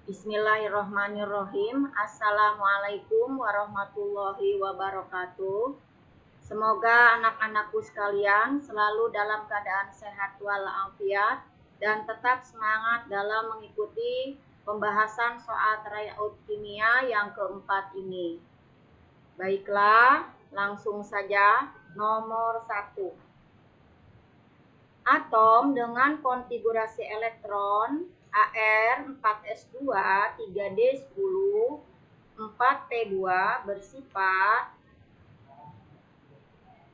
Bismillahirrahmanirrahim. Assalamualaikum warahmatullahi wabarakatuh. Semoga anak-anakku sekalian selalu dalam keadaan sehat walafiat dan tetap semangat dalam mengikuti pembahasan soal tryout kimia yang keempat ini. Baiklah, langsung saja. Nomor 1. Atom dengan konfigurasi elektron Ar4s2 3d10 4p2 bersifat.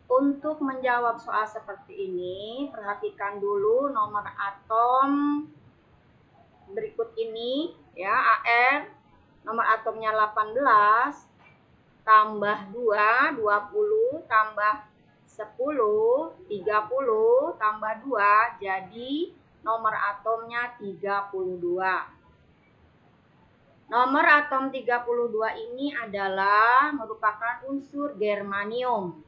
Untuk menjawab soal seperti ini, perhatikan dulu nomor atom berikut ini ya. Ar nomor atomnya 18 tambah 2 20 tambah 10 30 tambah 2 jadi nomor atomnya 32. Nomor atom 32 ini adalah merupakan unsur germanium.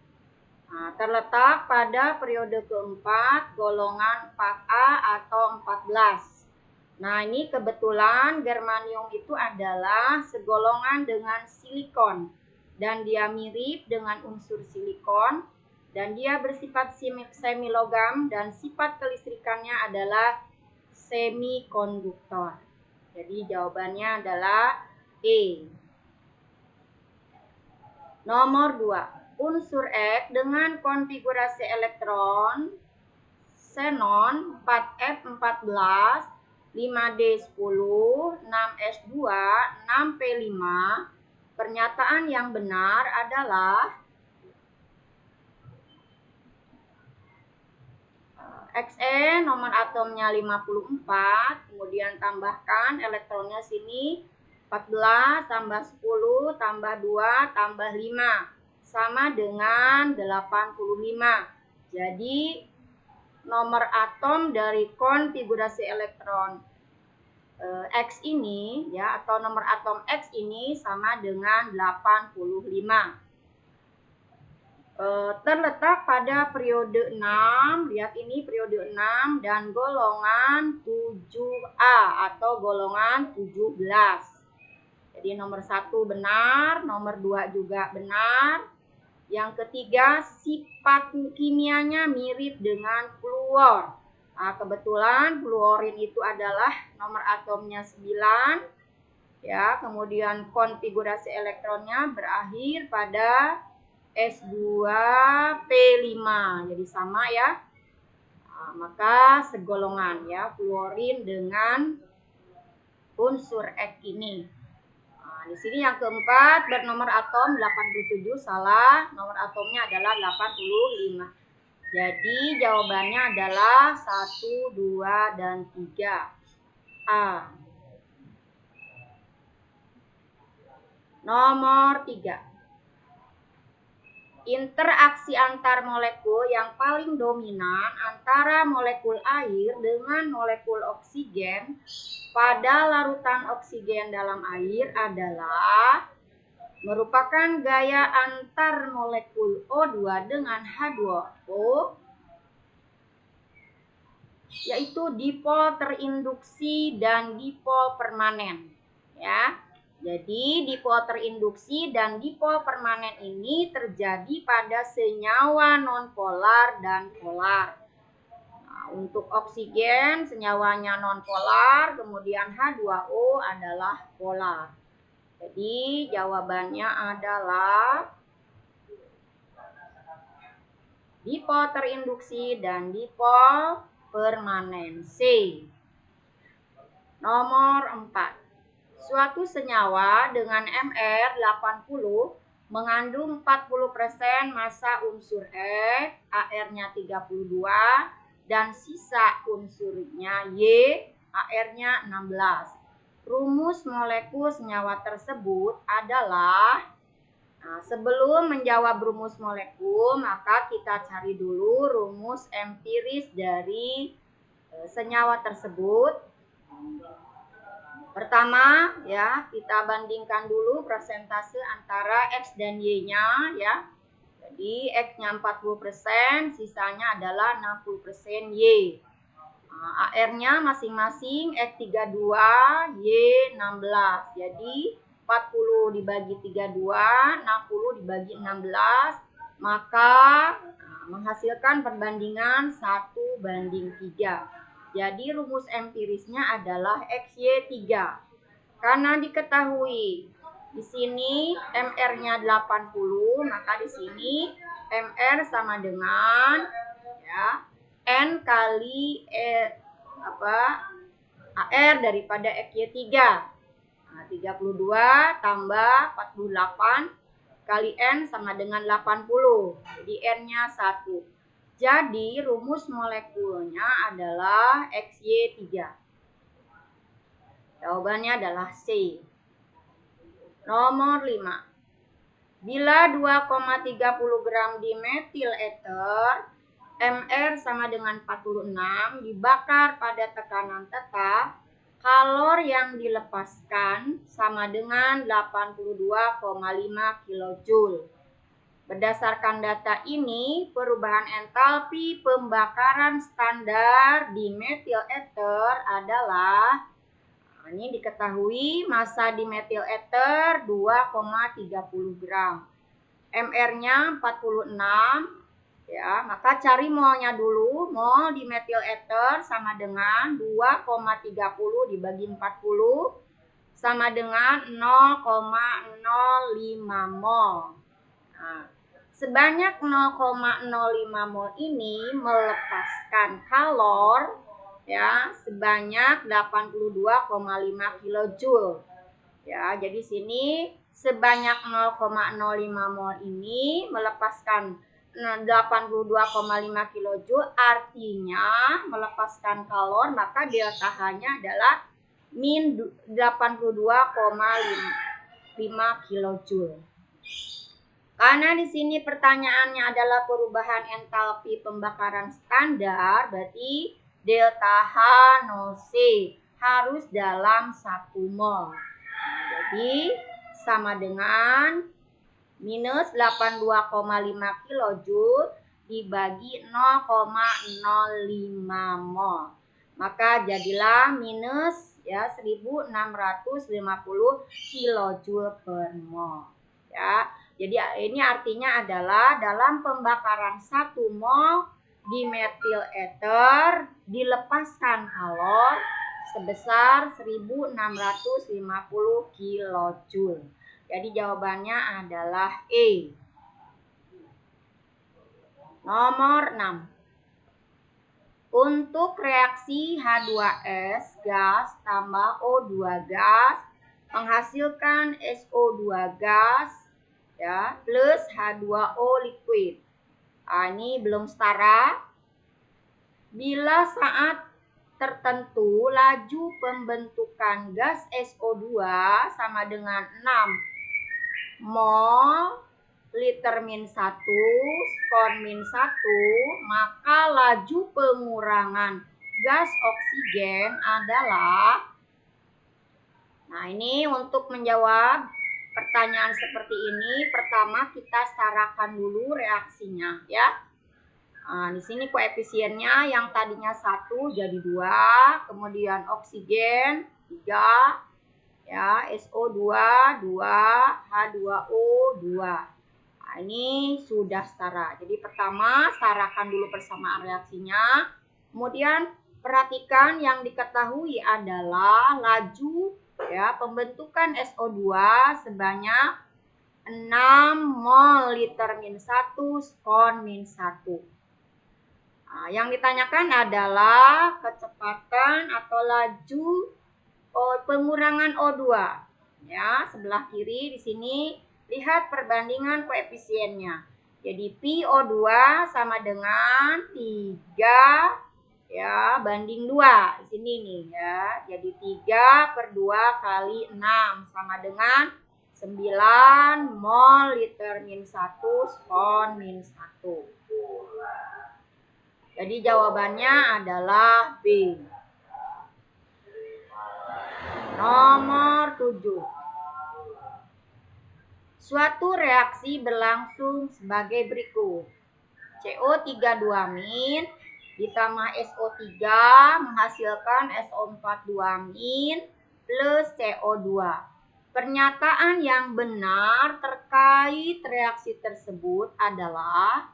Nah, terletak pada periode keempat golongan 4A atau 14. Nah, ini kebetulan germanium itu adalah segolongan dengan silikon dan dia mirip dengan unsur silikon. Dan dia bersifat semilogam dan sifat kelistrikannya adalah semikonduktor. Jadi jawabannya adalah E. Nomor 2. Unsur X dengan konfigurasi elektron xenon 4f14 5d10 6s2 6p5. Pernyataan yang benar adalah Xe nomor atomnya 54, kemudian tambahkan elektronnya sini 14 tambah 10 tambah 2 tambah 5 sama dengan 85. Jadi nomor atom dari konfigurasi elektron X ini ya, atau nomor atom X ini sama dengan 85. Terletak pada periode 6, lihat ini periode 6 dan golongan 7A atau golongan 17. Jadi nomor 1 benar, nomor 2 juga benar. Yang ketiga, sifat kimianya mirip dengan fluor. Nah, kebetulan fluorin itu adalah nomor atomnya 9. Ya, kemudian konfigurasi elektronnya berakhir pada S2P5, jadi sama ya. Nah, maka segolongan ya fluorin dengan unsur X ini. Nah, di sini yang keempat bernomor atom 87 salah, nomor atomnya adalah 85. Jadi jawabannya adalah 1, 2, dan 3. A. Nomor 3. Interaksi antar molekul yang paling dominan antara molekul air dengan molekul oksigen pada larutan oksigen dalam air adalah merupakan gaya antar molekul O2 dengan H2O, yaitu dipol terinduksi dan dipol permanen ya. Jadi dipol terinduksi dan dipol permanen ini terjadi pada senyawa nonpolar dan polar. Nah, untuk oksigen senyawanya nonpolar, kemudian H2O adalah polar. Jadi jawabannya adalah dipol terinduksi dan dipol permanen. C. Nomor 4. Suatu senyawa dengan Mr 80 mengandung 40% massa unsur X, Ar-nya 32 dan sisa unsurnya Y, Ar-nya 16. Rumus molekul senyawa tersebut adalah, nah, sebelum menjawab rumus molekul maka kita cari dulu rumus empiris dari senyawa tersebut. Pertama ya, kita bandingkan dulu persentase antara X dan Y-nya ya. Jadi X-nya 40%, sisanya adalah 60% Y. AR-nya masing-masing X32, Y16. Jadi 40 dibagi 32, 60 dibagi 16, maka menghasilkan perbandingan 1:3. Jadi rumus empirisnya adalah XY3. Karena diketahui di sini MR-nya 80, maka di sini MR sama dengan ya N kali AR daripada XY3. Nah, 32 tambah 48 kali N sama dengan 80. Jadi N-nya 1. Jadi rumus molekulnya adalah XY3. Jawabannya adalah C. Nomor 5. Bila 2,30 gram dimetil ether MR sama dengan 46 dibakar pada tekanan tetap, kalor yang dilepaskan sama dengan 82,5 kJ. Berdasarkan data ini, perubahan entalpi pembakaran standar dimetil ether adalah, ini diketahui massa dimetil ether 2,30 gram. MR-nya 46. Ya, maka cari molnya dulu. Mol dimetil ether sama dengan 2,30 dibagi 40 sama dengan 0,05 mol. Nah, sebanyak 0,05 mol ini melepaskan kalor ya sebanyak 82,5 kJ. Ya, jadi sini sebanyak 0,05 mol ini melepaskan 82,5 kJ, artinya melepaskan kalor, maka delta H-nya adalah min 82,5 kJ. Karena di sini pertanyaannya adalah perubahan entalpi pembakaran standar, berarti delta H 0C harus dalam 1 mol. Jadi sama dengan minus 82,5 kJ dibagi 0,05 mol. Maka jadilah minus ya 1650 kJ per mol. Ya. Jadi ini artinya adalah dalam pembakaran 1 mol dimetil ether dilepaskan kalor sebesar 1650 kJ. Jadi jawabannya adalah E. Nomor 6. Untuk reaksi H2S gas tambah O2 gas menghasilkan SO2 gas ya plus H2O liquid. Ini belum setara. Bila saat tertentu laju pembentukan gas SO2 sama dengan 6 mol liter min 1 skon min 1, maka laju pengurangan gas oksigen adalah, nah ini untuk menjawab pertanyaan seperti ini, pertama kita setarakan dulu reaksinya ya. Nah, di sini koefisiennya yang tadinya 1 jadi 2, kemudian oksigen 3, ya, SO2 2, H2O 2. Nah, ini sudah setara. Jadi pertama setarakan dulu persamaan reaksinya. Kemudian perhatikan yang diketahui adalah laju ya pembentukan SO2 sebanyak 6 mol liter min 1 skon min 1. Nah, yang ditanyakan adalah kecepatan atau laju pengurangan O2. Ya, sebelah kiri di sini lihat perbandingan koefisiennya. Jadi PO2 sama dengan 3 ya banding 2 di sini nih ya. Jadi 3/2 kali 6 sama dengan 9 mol liter min 1 skon min 1. Jadi jawabannya adalah B. Nomor 7. Suatu reaksi berlangsung sebagai berikut. CO32- ditambah SO3 menghasilkan SO42- plus CO2. Pernyataan yang benar terkait reaksi tersebut adalah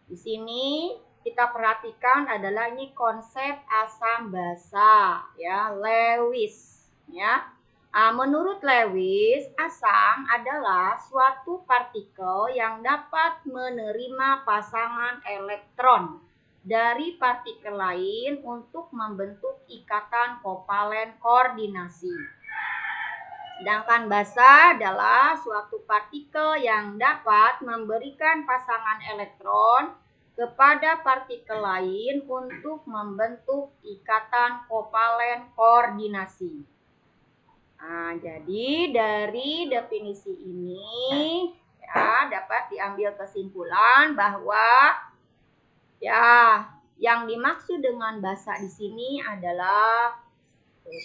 di sini kita perhatikan adalah ini konsep asam basa ya, Lewis ya. Menurut Lewis, asam adalah suatu partikel yang dapat menerima pasangan elektron dari partikel lain untuk membentuk ikatan kovalen koordinasi. Sedangkan basa adalah suatu partikel yang dapat memberikan pasangan elektron kepada partikel lain untuk membentuk ikatan kovalen koordinasi. Jadi dari definisi ini ya dapat diambil kesimpulan bahwa ya yang dimaksud dengan basa di sini adalah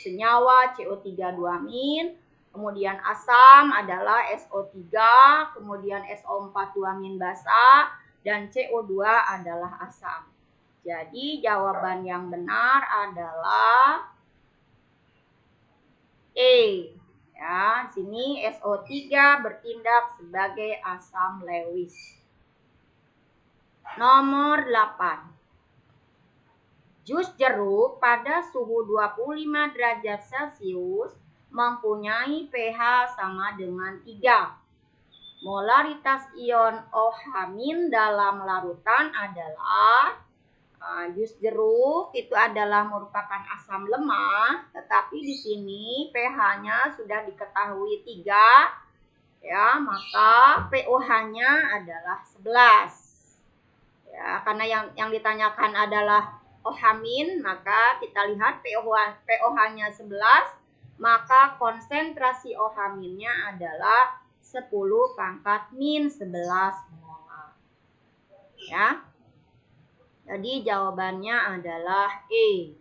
senyawa CO3-2-, kemudian asam adalah SO3, kemudian SO4-2- basa, dan CO2 adalah asam. Jadi jawaban yang benar adalah E. Ya, sini SO3 bertindak sebagai asam Lewis. Nomor 8. Jus jeruk pada suhu 25 derajat Celcius mempunyai pH sama dengan 3. Molaritas ion OH- dalam larutan adalah jus jeruk itu adalah merupakan asam lemah, tetapi di sini pH-nya sudah diketahui 3, ya, maka pOH-nya adalah 11. Ya, karena yang ditanyakan adalah OH-, maka kita lihat pOH-nya 11, maka konsentrasi OH-nya adalah 10⁻11 molar. Ya. Jadi jawabannya adalah E.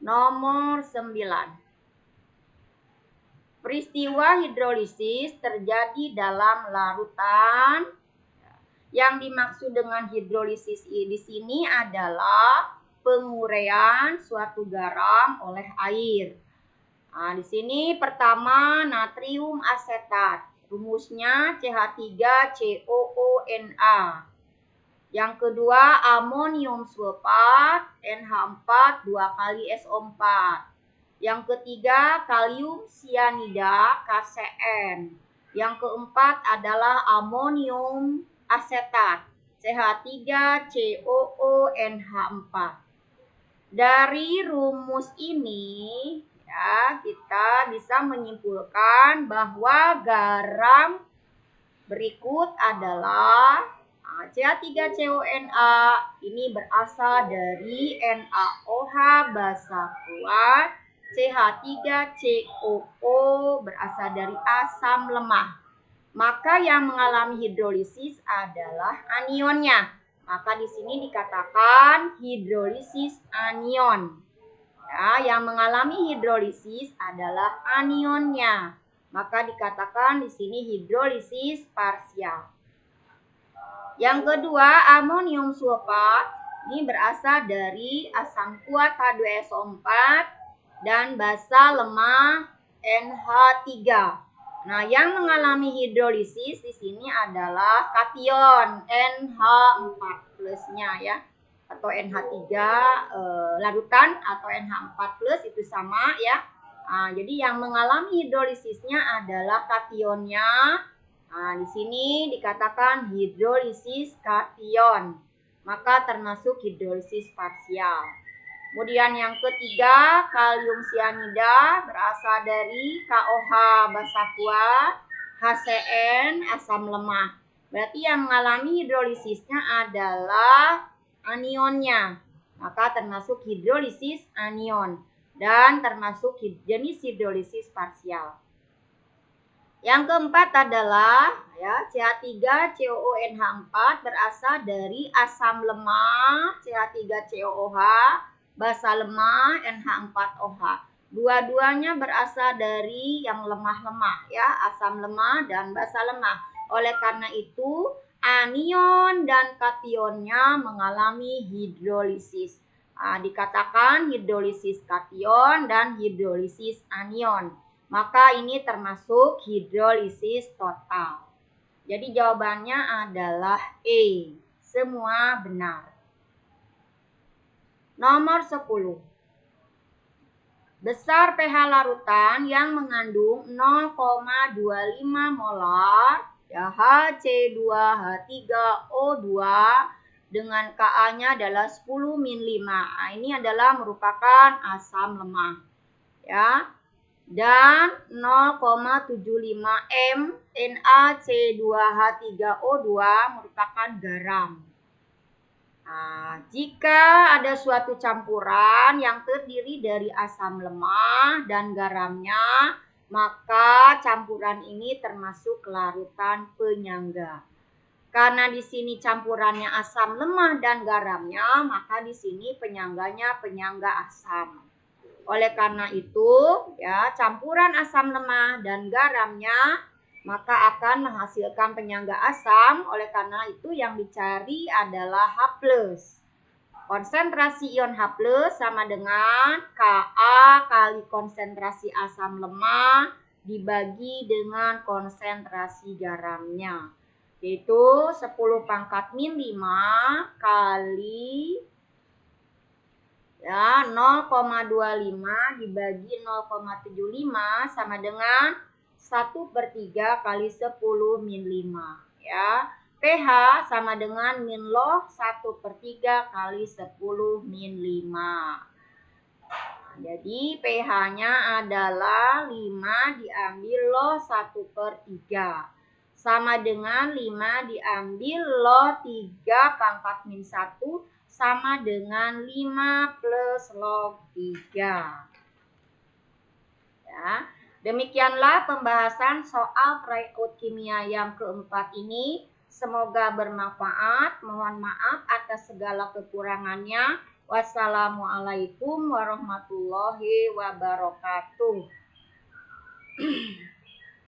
Nomor 9. Peristiwa hidrolisis terjadi dalam larutan. Yang dimaksud dengan hidrolisis di sini adalah penguraian suatu garam oleh air. Di sini pertama natrium asetat. Rumusnya CH3COONa. Yang kedua, amonium sulfat, NH4 2 kali SO4. Yang ketiga, kalium sianida, KCN. Yang keempat adalah amonium asetat, CH3COONH4. Dari rumus ini, ya, kita bisa menyimpulkan bahwa garam berikut adalah CH3CONa ini berasal dari NaOH basa kuat, CH3COO berasal dari asam lemah. Maka yang mengalami hidrolisis adalah anionnya. Maka di sini dikatakan hidrolisis anion. Ya, yang mengalami hidrolisis adalah anionnya. Maka dikatakan di sini hidrolisis parsial. Yang kedua, amonium sulfat ini berasal dari asam kuat H2SO4 dan basa lemah NH3. Nah, yang mengalami hidrolisis di sini adalah kation NH4 plusnya ya, atau NH3 larutan atau NH4 plus itu sama ya. Jadi yang mengalami hidrolisisnya adalah kationnya. Di sini dikatakan hidrolisis kation, maka termasuk hidrolisis parsial. Kemudian yang ketiga, kalium sianida berasal dari KOH basa kuat, HCN asam lemah. Berarti yang mengalami hidrolisisnya adalah anionnya, maka termasuk hidrolisis anion dan termasuk jenis hidrolisis parsial. Yang keempat adalah ya, CH3COONH4 berasal dari asam lemah CH3COOH basa lemah NH4OH. Dua-duanya berasal dari yang lemah-lemah ya, asam lemah dan basa lemah. Oleh karena itu anion dan kationnya mengalami hidrolisis. Dikatakan hidrolisis kation dan hidrolisis anion. Maka ini termasuk hidrolisis total. Jadi jawabannya adalah E. Semua benar. Nomor 10. Besar pH larutan yang mengandung 0,25 molar HC2H3O2 dengan Ka-nya adalah 10 min 5. Ini adalah merupakan asam lemah. Ya. Dan 0,75 m NaC2H3O2 merupakan garam. Jika ada suatu campuran yang terdiri dari asam lemah dan garamnya, maka campuran ini termasuk larutan penyangga. Karena di sini campurannya asam lemah dan garamnya, maka di sini penyangganya penyangga asam. Oleh karena itu, ya, campuran asam lemah dan garamnya maka akan menghasilkan penyangga asam. Oleh karena itu yang dicari adalah H+. Konsentrasi ion H+ sama dengan Ka kali konsentrasi asam lemah dibagi dengan konsentrasi garamnya. Yaitu 10 pangkat min 5 kali 0,25 dibagi 0,75 sama dengan 1/3 kali 10 min 5. Ya. pH sama dengan min log 1/3 kali 10 min 5. Jadi pH-nya adalah 5 diambil log 1/3. Sama dengan 5 diambil log 3 pangkat min 1 sama dengan 5 plus log 3. Ya. Demikianlah pembahasan soal tryout kimia yang keempat ini. Semoga bermanfaat. Mohon maaf atas segala kekurangannya. Wassalamualaikum warahmatullahi wabarakatuh.